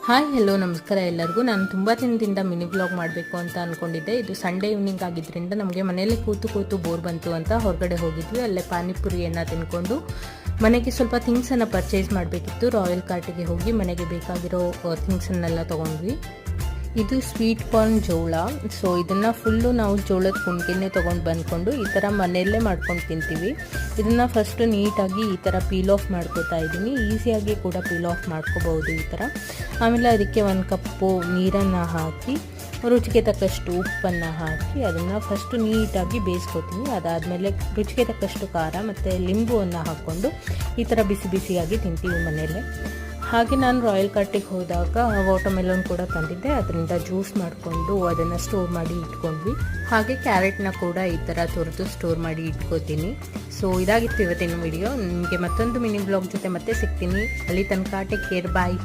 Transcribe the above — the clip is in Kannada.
ಹಾಯ್ ಹಲೋ ನಮಸ್ಕಾರ ಎಲ್ಲರಿಗೂ. ನಾನು ತುಂಬ ದಿನದಿಂದ ಮಿನಿ ಬ್ಲಾಗ್ ಮಾಡಬೇಕು ಅಂತ ಅಂದ್ಕೊಂಡಿದ್ದೆ. ಇದು ಸಂಡೇ ಈವ್ನಿಂಗ್ ಆಗಿದ್ದರಿಂದ ನಮಗೆ ಮನೆಯಲ್ಲೇ ಕೂತು ಬೋರ್ ಬಂತು ಅಂತ ಹೊರಗಡೆ ಹೋಗಿದ್ವಿ. ಅಲ್ಲೇ ಪಾನಿಪುರಿಯನ್ನು ತಿನ್ಕೊಂಡು ಮನೆಗೆ ಸ್ವಲ್ಪ ಥಿಂಗ್ಸನ್ನು ಪರ್ಚೇಸ್ ಮಾಡಬೇಕಿತ್ತು. ರಾಯಲ್ ಕಾರ್ಟಿಗೆ ಹೋಗಿ ಮನೆಗೆ ಬೇಕಾಗಿರೋ ಥಿಂಗ್ಸನ್ನೆಲ್ಲ ತೊಗೊಂಡ್ವಿ. ಇದು ಸ್ವೀಟ್ ಕಾರ್ನ್ ಜೋಳ. ಸೊ ಇದನ್ನು ಫುಲ್ಲು ನಾವು ಜೋಳದ ಕುಣ್ಗೆನೆ ತೊಗೊಂಡು ಬಂದ್ಕೊಂಡು ಈ ಥರ ಮನೆಯಲ್ಲೇ ಮಾಡ್ಕೊಂಡು ತಿಂತೀವಿ. ಇದನ್ನು ಫಸ್ಟು ನೀಟಾಗಿ ಈ ಥರ ಪೀಲ್ ಆಫ್ ಮಾಡ್ಕೋತಾ ಇದ್ದೀನಿ. ಈಸಿಯಾಗಿ ಕೂಡ ಪೀಲ್ ಆಫ್ ಮಾಡ್ಕೋಬಹುದು ಈ ಥರ. ಆಮೇಲೆ ಅದಕ್ಕೆ 1 ಕಪ್ಪು ನೀರನ್ನು ಹಾಕಿ ರುಚಿಗೆ ತಕ್ಕಷ್ಟು ಉಪ್ಪನ್ನು ಹಾಕಿ ಅದನ್ನು ಫಸ್ಟು ನೀಟಾಗಿ ಬೇಯಿಸ್ಕೊತೀನಿ. ಅದಾದಮೇಲೆ ರುಚಿಗೆ ತಕ್ಕಷ್ಟು ಖಾರ ಮತ್ತು ಲಿಂಬುವನ್ನು ಹಾಕ್ಕೊಂಡು ಈ ಥರ ಬಿಸಿ ಬಿಸಿಯಾಗಿ ತಿಂತೀವಿ ಮನೆಯಲ್ಲೇ. ಹಾಗೆ ನಾನು ರಾಯಲ್ ಕಾರ್ಟಿಗೆ ಹೋದಾಗ ವಾಟರ್ಮೆಲನ್ ಕೂಡ ತಂದಿದ್ದೆ. ಅದರಿಂದ ಜ್ಯೂಸ್ ಮಾಡಿಕೊಂಡು ಅದನ್ನು ಸ್ಟೋರ್ ಮಾಡಿ ಇಟ್ಕೊಂಡ್ವಿ. ಹಾಗೆ ಕ್ಯಾರೆಟ್ನ ಕೂಡ ಈ ಥರ ತುರಿದು ಸ್ಟೋರ್ ಮಾಡಿ ಇಟ್ಕೋತೀನಿ. ಸೊ ಇದಾಗಿತ್ತು ಇವತ್ತಿನ ವಿಡಿಯೋ. ನಿಮಗೆ ಮತ್ತೊಂದು ಮಿನಿ ಬ್ಲಾಗ್ ಜೊತೆ ಮತ್ತೆ ಸಿಗ್ತೀನಿ. ಅಲ್ಲಿ ತನಕ ಟೇಕ್ ಕೇರ್, ಬಾಯ್.